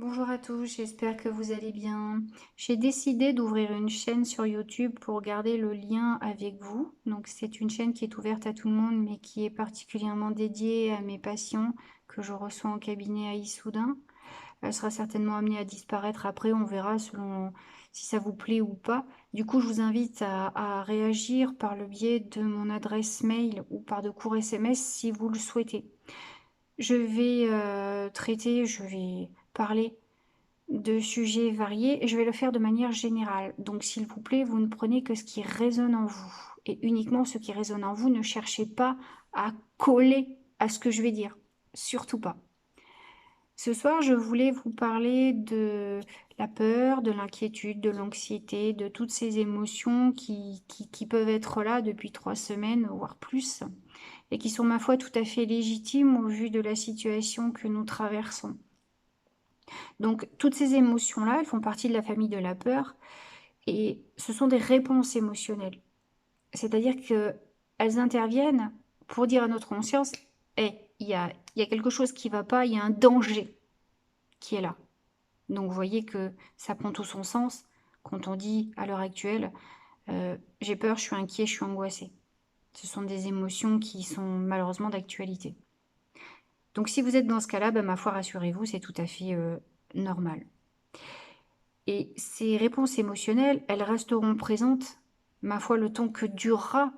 Bonjour à tous, j'espère que vous allez bien. J'ai décidé d'ouvrir une chaîne sur YouTube pour garder le lien avec vous. Donc c'est une chaîne qui est ouverte à tout le monde, mais qui est particulièrement dédiée à mes patients que je reçois en cabinet à Issoudun. Elle sera certainement amenée à disparaître après, on verra selon si ça vous plaît ou pas. Du coup, je vous invite à réagir par le biais de mon adresse mail ou par de courts SMS si vous le souhaitez. Je vais je vais parler de sujets variés et je vais le faire de manière générale. Donc s'il vous plaît, vous ne prenez que ce qui résonne en vous et uniquement ce qui résonne en vous. Ne cherchez pas à coller à ce que je vais dire. Surtout pas. Ce soir, je voulais vous parler de la peur, de l'inquiétude, de l'anxiété, de toutes ces émotions qui peuvent être là depuis 3 semaines, voire plus, et qui sont, ma foi, tout à fait légitimes au vu de la situation que nous traversons. Donc, toutes ces émotions-là, elles font partie de la famille de la peur, et ce sont des réponses émotionnelles. C'est-à-dire qu'elles interviennent pour dire à notre conscience, hey, il y a quelque chose qui ne va pas, il y a un danger qui est là. Donc vous voyez que ça prend tout son sens quand on dit à l'heure actuelle j'ai peur, je suis inquiet, je suis angoissé. Ce sont des émotions qui sont malheureusement d'actualité. Donc si vous êtes dans ce cas-là, ma foi, rassurez-vous, c'est tout à fait normal. Et ces réponses émotionnelles, elles resteront présentes, ma foi, le temps que durera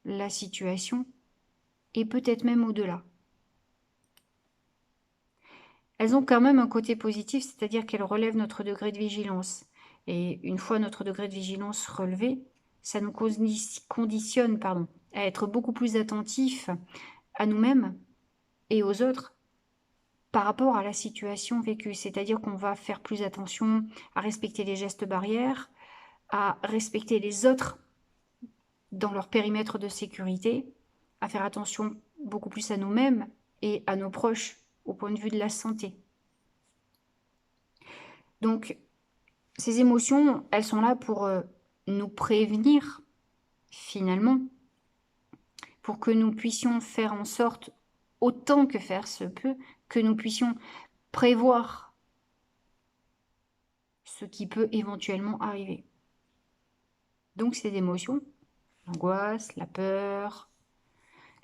la situation, et peut-être même au-delà. Elles ont quand même un côté positif, c'est-à-dire qu'elles relèvent notre degré de vigilance. Et une fois notre degré de vigilance relevé, ça nous conditionne à être beaucoup plus attentifs à nous-mêmes et aux autres par rapport à la situation vécue. C'est-à-dire qu'on va faire plus attention à respecter les gestes barrières, à respecter les autres dans leur périmètre de sécurité, à faire attention beaucoup plus à nous-mêmes et à nos proches au point de vue de la santé. Donc, ces émotions, elles sont là pour nous prévenir, finalement, pour que nous puissions faire en sorte, autant que faire se peut, que nous puissions prévoir ce qui peut éventuellement arriver. Donc ces émotions, l'angoisse, la peur,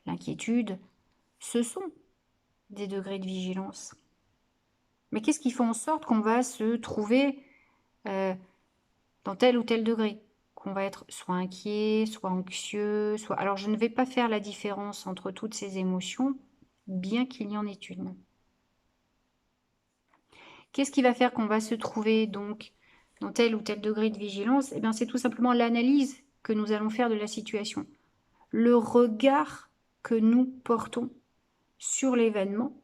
l'inquiétude, ce sont des degrés de vigilance. Mais qu'est-ce qui fait en sorte qu'on va se trouver dans tel ou tel degré? Qu'on va être soit inquiet, soit anxieux, soit... Alors je ne vais pas faire la différence entre toutes ces émotions, bien qu'il y en ait une. Qu'est-ce qui va faire qu'on va se trouver donc dans tel ou tel degré de vigilance? Eh bien, c'est tout simplement l'analyse que nous allons faire de la situation. Le regard que nous portons sur l'événement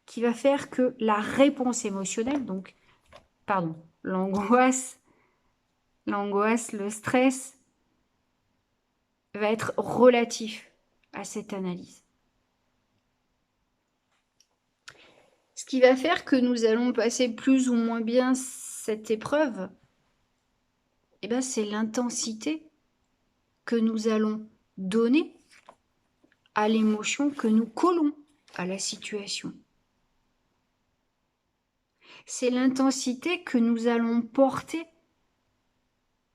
qui va faire que la réponse émotionnelle, donc, l'angoisse, le stress, va être relatif à cette analyse. Ce qui va faire que nous allons passer plus ou moins bien cette épreuve, eh ben, c'est l'intensité que nous allons donner à l'émotion que nous collons à la situation. C'est l'intensité que nous allons porter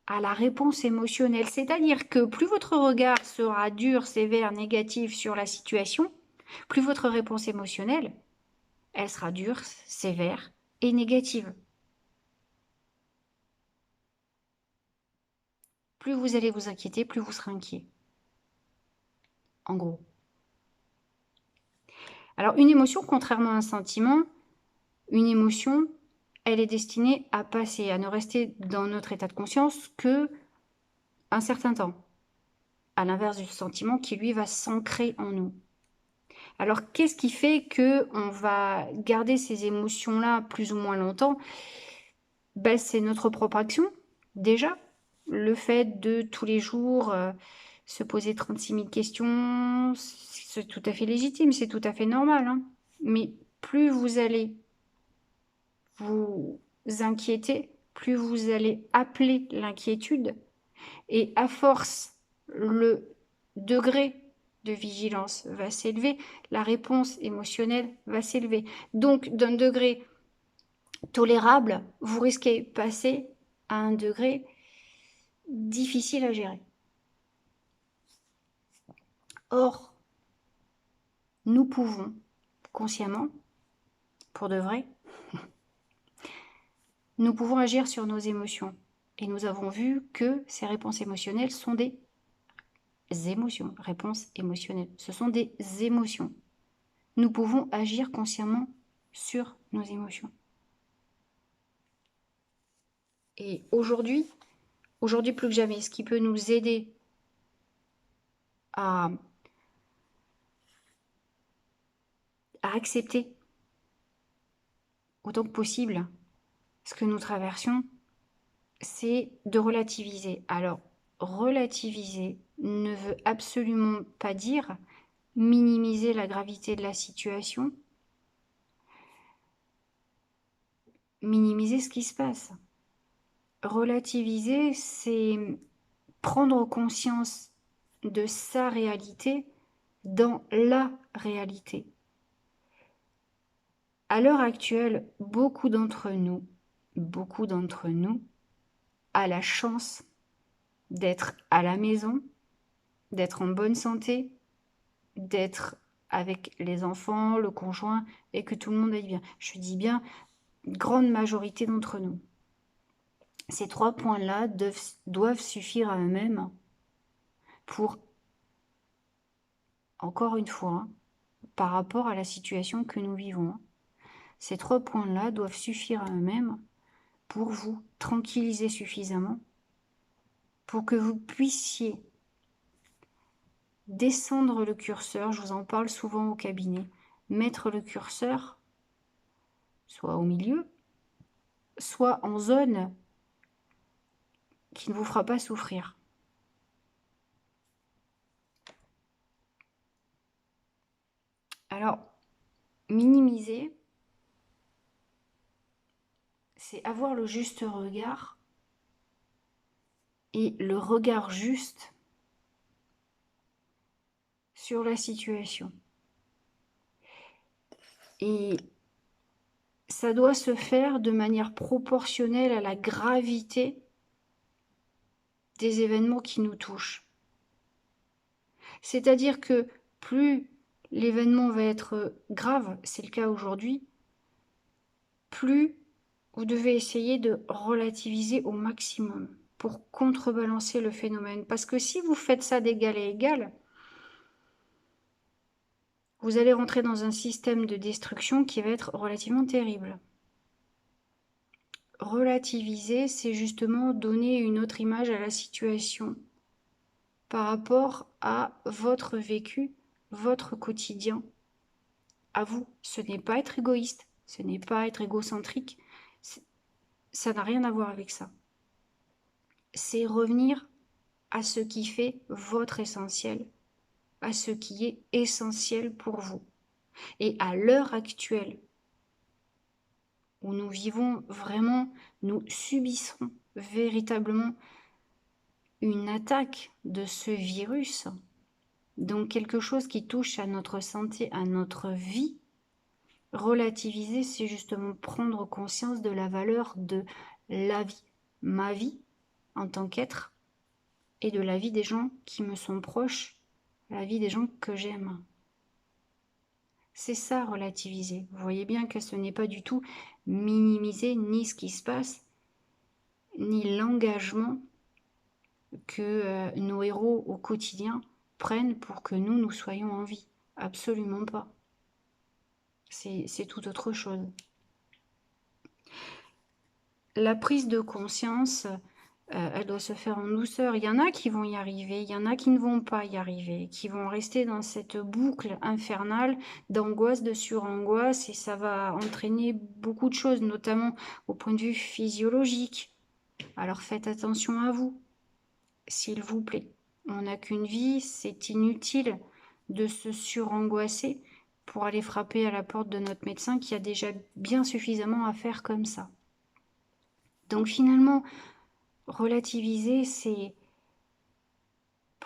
à la réponse émotionnelle. C'est-à-dire que plus votre regard sera dur, sévère, négatif sur la situation, plus votre réponse émotionnelle, elle sera dure, sévère et négative. Plus vous allez vous inquiéter, plus vous serez inquiet. En gros. Alors une émotion, contrairement à un sentiment, une émotion, elle est destinée à passer, à ne rester dans notre état de conscience que un certain temps, à l'inverse du sentiment qui, lui, va s'ancrer en nous. Alors, qu'est-ce qui fait qu'on va garder ces émotions-là plus ou moins longtemps? C'est notre propre action, déjà. Le fait de tous les jours se poser 36 000 questions, c'est tout à fait légitime, c'est tout à fait normal. Hein. Mais plus vous allez vous inquiéter, plus vous allez appeler l'inquiétude, et à force, le degré de vigilance va s'élever, la réponse émotionnelle va s'élever. Donc, d'un degré tolérable, vous risquez de passer à un degré difficile à gérer. Or, nous pouvons, consciemment, pour de vrai, nous pouvons agir sur nos émotions. Et nous avons vu que ces réponses émotionnelles sont des émotions. Réponses émotionnelles, ce sont des émotions. Nous pouvons agir consciemment sur nos émotions. Et aujourd'hui plus que jamais, ce qui peut nous aider à accepter autant que possible ce que nous traversons, c'est de relativiser. Alors, relativiser ne veut absolument pas dire minimiser la gravité de la situation, minimiser ce qui se passe. Relativiser, c'est prendre conscience de sa réalité dans la réalité. À l'heure actuelle, beaucoup d'entre nous a la chance d'être à la maison, d'être en bonne santé, d'être avec les enfants, le conjoint, et que tout le monde aille bien. Je dis bien, grande majorité d'entre nous. Ces 3 points-là doivent suffire à eux-mêmes pour, encore une fois, par rapport à la situation que nous vivons, ces 3 points-là doivent suffire à eux-mêmes pour vous tranquilliser suffisamment pour que vous puissiez descendre le curseur, je vous en parle souvent au cabinet, mettre le curseur soit au milieu, soit en zone qui ne vous fera pas souffrir. Alors, minimiser, c'est avoir le juste regard, et le regard juste sur la situation. Et ça doit se faire de manière proportionnelle à la gravité des événements qui nous touchent. C'est-à-dire que plus l'événement va être grave, c'est le cas aujourd'hui, plus vous devez essayer de relativiser au maximum pour contrebalancer le phénomène. Parce que si vous faites ça d'égal à égal, vous allez rentrer dans un système de destruction qui va être relativement terrible. Relativiser, c'est justement donner une autre image à la situation par rapport à votre vécu, votre quotidien, à vous. Ce n'est pas être égoïste, ce n'est pas être égocentrique, ça n'a rien à voir avec ça. C'est revenir à ce qui fait votre essentiel, à ce qui est essentiel pour vous. Et à l'heure actuelle, où nous vivons vraiment, nous subissons véritablement une attaque de ce virus, donc quelque chose qui touche à notre santé, à notre vie. Relativiser, c'est justement prendre conscience de la valeur de la vie, ma vie en tant qu'être, et de la vie des gens qui me sont proches, la vie des gens que j'aime. C'est ça, relativiser. Vous voyez bien que ce n'est pas du tout minimiser ni ce qui se passe, ni l'engagement que nos héros au quotidien prennent pour que nous soyons en vie. Absolument pas. C'est tout autre chose. La prise de conscience, elle doit se faire en douceur. Il y en a qui vont y arriver, il y en a qui ne vont pas y arriver, qui vont rester dans cette boucle infernale d'angoisse, de surangoisse, et ça va entraîner beaucoup de choses, notamment au point de vue physiologique. Alors faites attention à vous, s'il vous plaît. On n'a qu'une vie, c'est inutile de se surangoisser pour aller frapper à la porte de notre médecin qui a déjà bien suffisamment à faire comme ça. Donc finalement, relativiser, c'est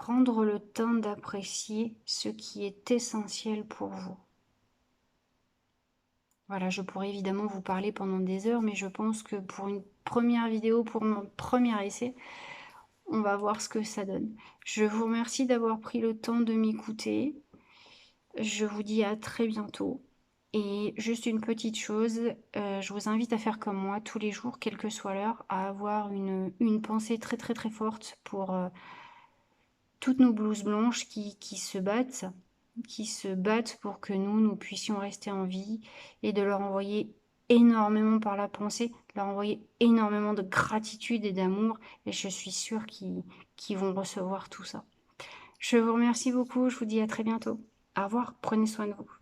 prendre le temps d'apprécier ce qui est essentiel pour vous. Voilà, je pourrais évidemment vous parler pendant des heures, mais je pense que pour une première vidéo, pour mon premier essai, on va voir ce que ça donne. Je vous remercie d'avoir pris le temps de m'écouter. Je vous dis à très bientôt. Et juste une petite chose, je vous invite à faire comme moi tous les jours, quelle que soit l'heure, à avoir une pensée très très très forte pour toutes nos blouses blanches qui se battent pour que nous puissions rester en vie, et de leur envoyer énormément par la pensée, leur envoyer énormément de gratitude et d'amour, et je suis sûre qu'ils vont recevoir tout ça. Je vous remercie beaucoup, je vous dis à très bientôt. Au revoir, prenez soin de vous.